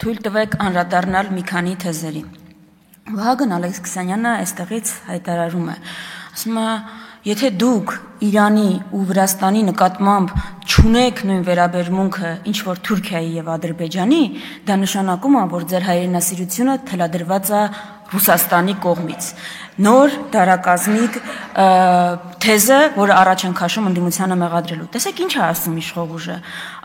թույլ տվեք անդրադառնալ մի քանի թեզերի։ Վահագն Ալեքսանյանը այստեղից հայտարարում է, ասում է, եթե դուք Իրանի ու Վրաստանի նկատմամբ չունեք նույն վերաբերմունքը, ինչ որ Թուրքիայի եւ Ադրբեջանի, դա նշանակում է, որ ձեր հայրենասիրությունը թելադրված է Ռուսաստանի կողմից։ Նոր դարակազմիկ թեզը, որը առաջ են քաշում ընդդիմությանը մեղադրելու։ Տեսեք ինչ է ասում իշխող ուժը։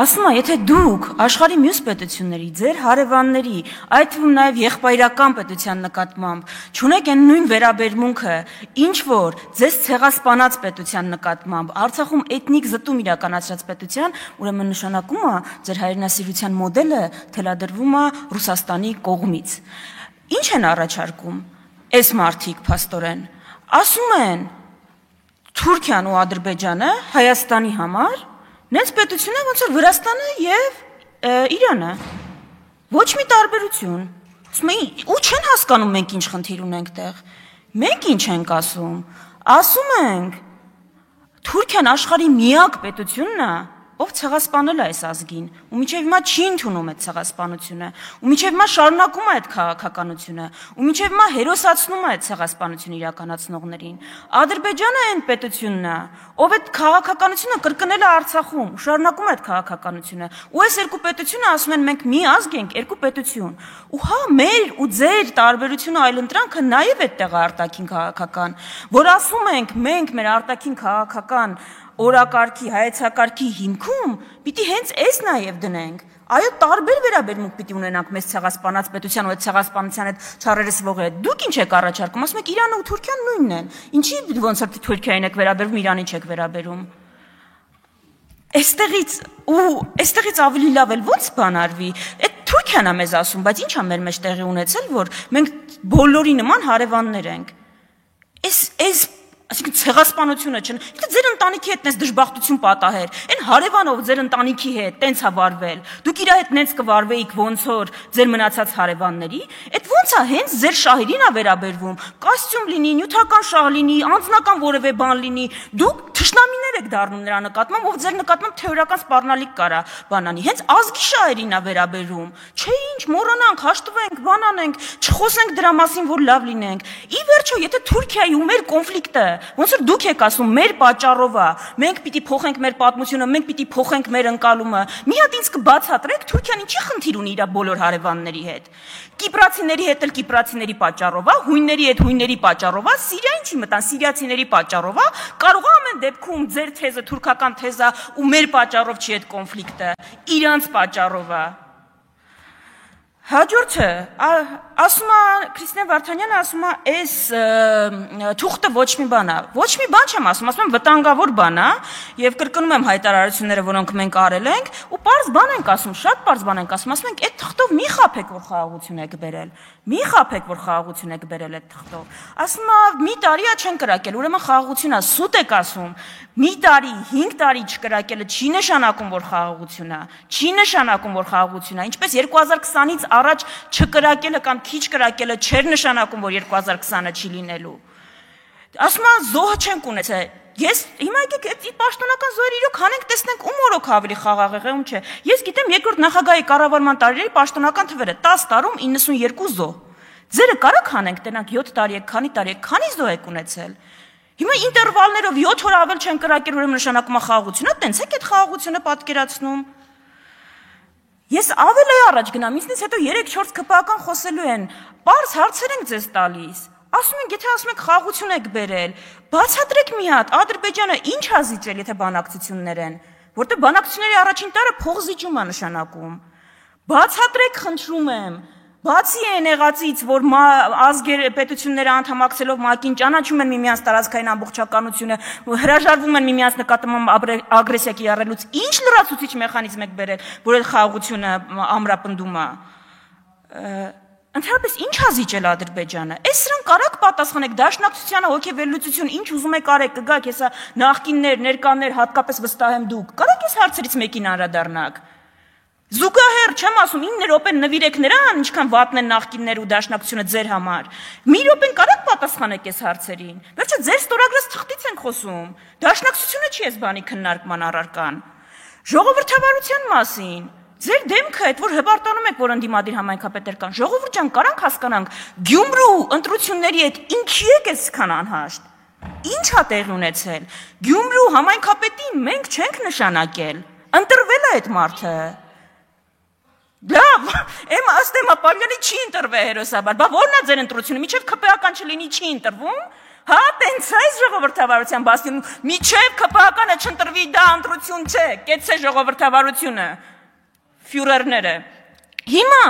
Ասում է, եթե դուք աշխարհի մյուս պետությունների, ձեր հարևանների, այդ թվում նաև եղբայրական պետության նկատմամբ չունեք այն նույն վերաբերմունքը, ինչ որ ձեզ ցեղասպանած պետության նկատմամբ, Արցախում էթնիկ զտում իրականացրած պետության, ուրեմն նշանակում է, ձեր հայրենասիրության մոդելը թելադրվում է Ռուսաստանի կողմից։ Ինչ են առաջարկում այս մարդիկ փաստորեն, ասում են Թուրքիան ու Ադրբեջանը Հայաստանի համար նենց պետություն է, ոնց որ Վրաստանը եւ Իրանը։ Ոչ մի տարբերություն։ Ասում են, ու չեն հասկանում մենք ինչ խնդիր ունենք տեղ։ Մենք ինչ ենք ասում։ Ասում ենք Թուրքիան աշխարհի միակ պետությունն է, ով ցեղասպանել է այս ազգին, ու մինչև հիմա չի ընդունում այդ ցեղասպանությունը, ու մինչև հիմա շարունակում է այդ քաղաքականությունը, ու մինչև հիմա հերոսացնում է այդ ցեղասպանությունը իրականացնողներին։ Ադրբեջանը այն պետությունն է, ով այդ քաղաքականությունը կրկնել է Արցախում, ու շարունակում է այդ քաղաքականությունը, ու այս երկու պետությունը ասում են մենք մի ազգ ենք, երկու պետություն։ Ու հա մեր ու ձեր տարբերությունը այլընտրանքը նաև այդտեղ է արտաքին քաղաքական, որ ասում ենք մենք մեր արտաքին քաղաքական օրակարգի, հայեցակարգի հիմքում պիտի հենց այս նաև դնենք։ Այո, տարբեր վերաբերմունք պիտի ունենանք մեզ ցեղասպանած պետության ու այդ ցեղասպանության այդ չարերը սվողի հետ։ Դուք ինչ եք առաջարկում, ասում եք Իրանը ու Թուրքիան նույնն են։ Ինչի ոնց որ Թուրքիային եք վերաբերվում, Իրանին չեք վերաբերում։ Այստեղից ավելի լավ էլ ո՞նց բան արվի։ Այդ Թուրքիան է մեզ ասում, բայց ի՞նչ է մեր մեջ տեղի ունեցել, որ մենք բոլորի նման հարևաններ ենք։ Այսինքն ցեղասպանությունը չն։ Եթե ձեր ընտանիքի հետ տես դժբախտություն պատահեր, այն հարևանով ձեր ընտանիքի հետ տենց է վարվել, դուք իր հետ նենց կվարվեիք ոնց որ ձեր մնացած հարևանների, այդ ոնց է հենց ձեր շահերին է վերաբերվում, կոստյում լինի, նյութական շահ լինի, անձնական որևէ բան լինի, դուք թշնամիներ եք դառնում նրա նկատմամբ, ով ձեր նկատմամբ թեորական սպառնալիք կարա բանանի, հենց ազգի շահերին է վերաբերվում։ Չէ ինչ, մոռանանք, հաշտվենք, բան անենք, չխոսենք դրա մասին, որ լավ լինենք։ Ի վերջո, եթե Թուրքիայի ու մեր կոնֆլիկտը ոնց որ դուք եք ասում, մեր պատճառով է, մենք պիտի փոխենք մեր պատմությունը, մենք պիտի փոխենք մեր ընկալումը։ Մի հատ ինձ կբացատրեք Թուրքիան ինչի խնդիր ունի իր բոլոր հարևանների հետ։ Կիպրացիների հետ էլ կիպրացիների պատճառով է, հույնների հետ հույնների պատճառով է, Սիրիա ինչի մտան, սիրիացիների պատճառով է, կարող է ամեն դեպքում ձեր թեզը թուրքական թեզա ու մեր պատճառով չի այդ կոնֆլիկտը, իրանց պատճառով է։ Հաջորդը, ասում է Քրիստինե Վարդանյանը ասում է, այս թուղթը ոչ մի բան է։ Ոչ մի բան չեմ ասում եմ վտանգավոր բան է, եւ կրկնում եմ հայտարարությունները, որոնք մենք արել ենք, ու պարզ բան ենք ասում, շատ պարզ բան ենք ասում ենք, այդ թղթով մի խաբեք, որ խաղաղություն եք բերել։ Մի խաբեք, որ խաղաղություն եք բերել այդ թղթով։ Ասում է, մի տարի է չեն կրակել, ուրեմն խաղաղություն է, սուտ եք ասում։ Մի տարի, 5 տարի չկրակելը չի նշանակում, որ խաղաղություն է, չի նշանակում, որ խաղաղություն է, ինչպես 2020-ից առաջ չկրակելը կամ քիչ կրակելը չէր նշանակում, որ 2020-ը չի լինելու։ Ասում եմ, զոհը չենք ունեցել։ Ես հիմա եկեք այդ պաշտոնական զոհերը իրոք հանենք, տեսնենք ում օրոք ավելի խաղաղ եղել, ում չէ։ Ես գիտեմ երկրորդ նախագահի կառավարման տարիների պաշտոնական թվերը 10 տարում 92 զոհ։ Ձերը կարաք հանենք, տենանք 7 տարի եք, քանի զոհ եք ունեցել։ Հիմա ինտերվալներով 7 օր ավել չեն կրակել, ուրեմն նշանակում է խաղաղություն, տենց եք այդ խաղաղությունը պատկերացնում։ Ես ավել էի առաջ գնամ, ինձնից հետո 3-4 ԿՊԱ-ական խոսելու են, պարզ հարցեր ենք ձեզ տալիս։ Ասում ենք, եթե ասում եք խաղաղություն եք բերել, բացատրեք մի հատ, Ադրբեջանը ինչ է զիջել, եթե բանակցություններ են, որտեղ բանակցությունների առաջին տարը փողզիջում է նշանակում։ Բացատրեք, խնդրում եմ։ Բացի այն եղածից, որ ազգեր-պետությունները անդամակցելով ՄԱԿ-ին ճանաչում են միմյանց տարածքային ամբողջականությունը, հրաժարվում են միմյանց նկատմամբ ագրեսիա կիրառելուց, ինչ լրացուցիչ մեխանիզմ եք բերել, որ այդ խաղաղությունը ամրապնդում է։ Ընդհանրապես ինչ է զիջել Ադրբեջանը։ Այս սրան կարաք պատասխանեք, դաշնակցությանը հոգեվերլուծություն, ինչ ուզում եք արեք, կգաք, հեսա նախկիններ, ներկաներ, հատկապես վստահ եմ դուք։ Կարաք այս հարցերից մեկին անդրադառնաք։ Զուգահեռ չեմ ասում 9 րոպե նվիրեք նրան, ինչքան վատն են նախկիններ ու դաշնակցությունը ձեր համար։ Մի րոպեն կարաք պատասխանեք այս հարցերին։ Վերջը ձեր ստորագրած թղթից ենք խոսում։ Դաշնակցությունը չի այս բանի քննարկման առարկան։ Ժողովրդավարության մասին։ Ձեր դեմքը այդ որ հպարտանում եք, որ ընդդիմադիր համայնքապետեր կան, ժողովուրդ ջան, կարանք հասկանանք, Գյումրու ընտրությունների հետ ինչի եք այսքան անհաշտ։ Ինչ է տեղի ունեցել։ Գյումրու համայնքապետին մենք չենք նշանակել։ Ընտրվել է այդ մարդը։ Լավ, եմ աստեմա Պարյանի չի ընտրվել հերոսաբար։ Բա ո՞րն է ձեր ընտրությունը։ Միջև ԿՊԱ-կան չլինի չի ընտրվում։ Հա, տենց այս ժողովրդավարության բասին, միջև ԿՊԱ-կանը չընտրվի դա ընտրություն չէ, կեցցե ժողովրդավարությունը։ Ֆյուրերները։ Հիմա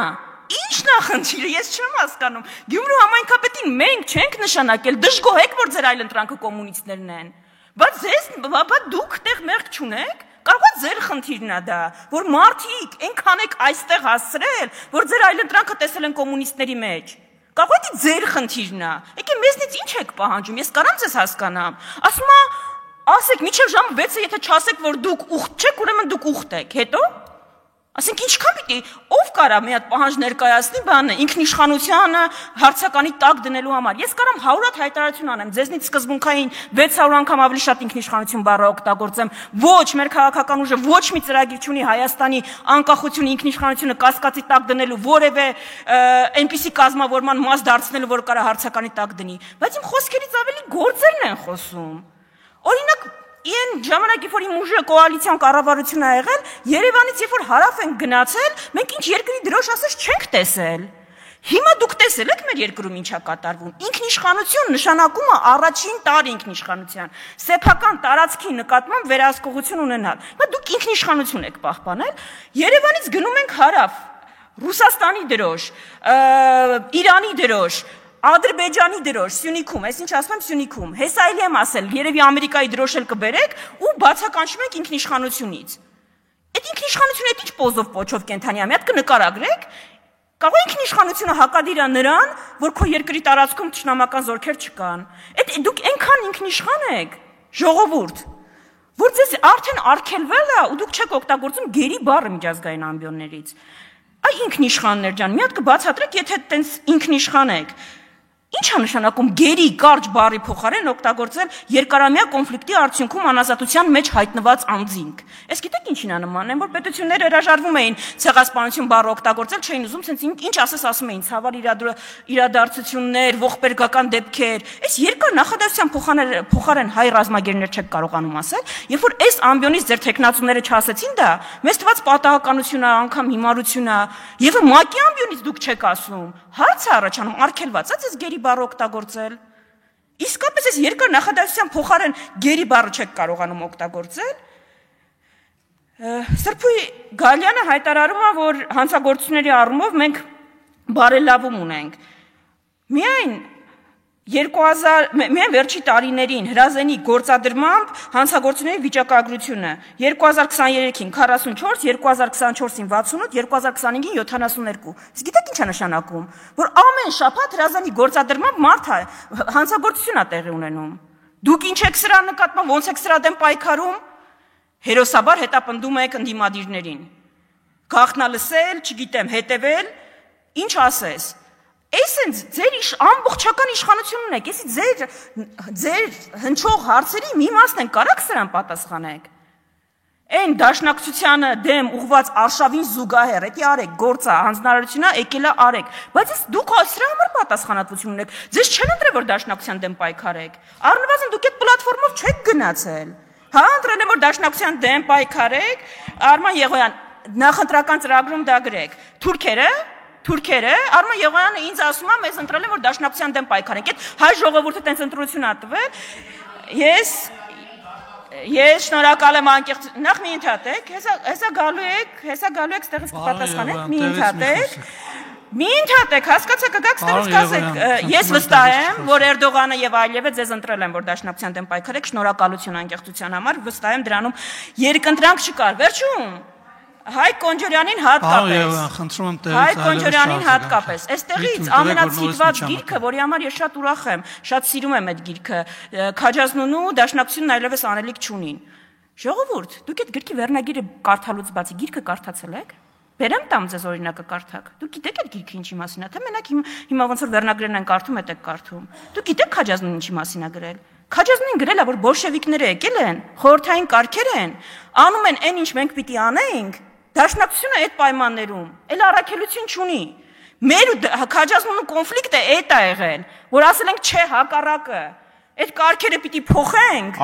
ի՞նչն է խնդիրը, ես չեմ հասկանում։ Գյումրու համայնքապետին մենք չենք նշանակել, դժգոհ եք, որ ձեր այլընտրանքը կոմունիստներն են։ Բա դուք տեղ մեղք չունեք։ Կարող է ձեր խնդիրն է դա, որ մարդիկ այնքան եք այստեղ հասցրել, որ ձեր այլընտրանքը տեսել են կոմունիստների մեջ։ Կարող է ձեր խնդիրն է։ Եկե մեզնից ինչ եք պահանջում, ես կարամ ձեզ հասկանամ։ Ասում է, ասեք, մինչև ժամ 6-ը եթե չասեք, որ դուք ուխտ չեք, ուրեմն դուք ուխտ եք, հետո։ Ասենք ինչքան պիտի ով կարա մի հատ պահանջ ներկայացնի բանը ինքնիշխանությանը հարցականի տակ դնելու համար։ Ես կարամ 100 հատ հայտարարություն անեմ, ձեզնից սկզբունքային 600 անգամ ավելի շատ ինքնիշխանություն բառը օգտագործեմ։ Ոչ, մեր քաղաքական ուժը ոչ մի ծրագիր չունի Հայաստանի անկախությունը, ինքնիշխանությունը կասկածի տակ դնելու որևէ այնպիսի կազմավորման մաս դարձնելու, որ կարա հարցականի տակ դնի։ Բայց իմ խոսքերից ավելի գործերն են խոսում։ Օրինակ Իեն ժամանակի որ իմ ուժը կոալիցիոն կառավարություն ա եղել, Երևանից երբ որ հարավ են գնացել, մենք ինչ երկրի դրոշ ասես չենք տեսել։ Հիմա դուք տեսել եք մեր երկրում ինչա կատարվում։ Ինքնիշխանություն նշանակում է առաջին տարի ինքնիշխանության, սեփական տարածքի նկատմամբ վերահսկողություն ունենալ։ Հիմա դուք ինքնիշխանություն եք պահպանել, Երևանից գնում ենք հարավ, Ռուսաստանի դրոշ, Իրանի դրոշ, Ադրբեջանի դրոշ, Սյունիքում, այս ինչ ասում եմ Սյունիքում, հեսայելի եմ ասել, երևի Ամերիկայի դրոշ էլ կբերեք ու բացականչում եք ինքնիշխանությունից։ Այդ ինքնիշխանությունը այդ ինչ պոզով պոչով կենթանի է, մի հատ կնկարագրեք, կարող է ինքնիշխանությունը հակադիր է նրան, որ քո երկրի տարածքում թշնամական զորքեր չկան։ Այդ դուք այնքան ինքնիշխան եք, ժողովուրդ, որ ձեզ արդեն արգելվել է ու դուք չեք օգտագործում գերի բառը միջազգային ամբիոններից։ Այ ինքնիշխաններ ջան, մի հատ կբացատրեք, եթե տենց ինքնիշխան եք։ Ինչ է նշանակում գերի կարճ բառի փոխարեն օգտագործել երկարամյա կոնֆլիկտի արդյունքում անազատության մեջ հայտնված անձինք։ Այս գիտեք ինչին է նման, որ պետությունները հրաժարվում էին ցեղասպանություն բառը օգտագործել, չէին ուզում, ցենց ինչ ասես ասում էին, ցավալ իրադարձություններ, ողբերգական դեպքեր։ Այս երկար նախադասության փոխարեն հայ ռազմագերներ չեք կարողանում ասել, երբ որ այս ամբիոնից ձեր տեխնացուները չասեցին դա, մեզ թվաց պատահականություն է, անգամ հիմարություն է, եւ ՄԱԿ-ի ամբիոնից դուք չեք ասում։ Հարց է առաջանում, արգելված է ձեզ գերի բառը օգտագործել։ Իսկապես այս երկար նախադասության փոխարեն գերի բառը չեք կարողանում օգտագործել։ Սրբույի Գալյանը հայտարարում է, որ հանցագործությունների առումով մենք բարելավում ունենք։ Միայն վերջի տարիներին հրազենի գործադրմամբ հանցագործությունների վիճակագրությունը 2023-ին 44, 2024-ին 68, 2025-ին 72։ Իսկ գիտեք ինչ է նշանակում, որ ամեն շաբաթ հրազենի գործադրմամբ մարդ հանցագործություն է տեղի ունենում։ Դուք ինչ եք սրա նկատմամբ, ոնց եք սրա դեմ պայքարում, հերոսաբար հետապնդում եք ընդդիմադիրներին։ Գաղտնալսել, չգիտեմ, հետևել, ինչ ասես։ Այսինքն ձեր ամբողջական իշխանություն ունեք, ձեր հնչող հարցերի մի մասն են կարաք սրան պատասխանեք։ Այն դաշնակցությանը դեմ ուղված արշավին զուգահեռ, դա արեք, գործը, հանձնարարությունն է, եկել է արեք, բայց դուք սրա համար պատասխանատվություն ունեք։ Ձեզ չեն ընտրել, որ դաշնակցության դեմ պայքարեք։ Առնվազն դուք այդ պլատֆորմով չեք գնացել։ Հա, ընտրել են, որ դաշնակցության դեմ պայքարեք, Արման Եղոյան, նախընտրական ծրագրում դա գրեք։ Թուրքերը, Արման Եղոյանը ինձ ասում է, մեզ ընտրել են, որ դաշնակցության դեմ պայքարենք։ Այդ հայ ժողովուրդը տենց ընտրություն ա տվել։ Ես շնորհակալ եմ անկեղծ։ Նախ մի ընդհատեք, հեսա գալու եք, ստեղից կպատասխանեք, մի ընդհատեք։ Մի ընդհատեք, հասկացա կգաք ստեղից կասեք։ Ես վստահ եմ, որ Էրդողանը եւ այլևը ձեզ ընտրել են, որ դաշնակցության դեմ պայքարեք, շնորհակալություն անկեղծության համար, վստահ եմ դրանում երկընտրանք չկար։ Վերջում Հայկ Կոնջորյանին հատկապես, այստեղից ամենացիտված գիրքը, որի համար ես շատ ուրախ եմ, շատ սիրում եմ այդ գիրքը, Քաջազնունու դաշնակցությունն այլևս անելիք չունին։ Ժողովուրդ, դուք այդ գրքի վերնագիրը կարդալուց բացի գիրքը կարդացել եք։ Բերեմ տամ ձեզ օրինակը կարդաք։ Դուք գիտեք այդ գիրքը ինչի մասին է, թե մենակ հիմա ոնց որ վերնագրերն են կարդում, եք կարդում։ Դուք գիտեք Քաջազնունին ինչի մասին է գրել։ Քաջազնունին գրել է, որ բոլշևիկները եկել են, խորհրդային կարգեր են, անում են այն, ինչ մենք պիտի անեինք, Դաշնակցությունը այդ պայմաններում էլ առաքելություն չունի։ Մեր քաջազնունու կոնֆլիկտը այդ է եղել, որ ասել ենք չէ հակառակը։ Այդ կարգերը պիտի փոխենք,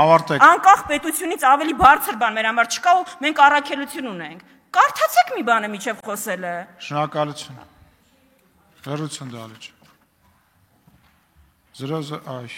անկախ պետությունից ավելի բարձր բան մեր համար չկա ու մենք առաքելություն ունենք։ Կարդացեք մի բանը միջև խոսելը։ Շնորհակալություն։ Վերություն դալիճ։ 0 այ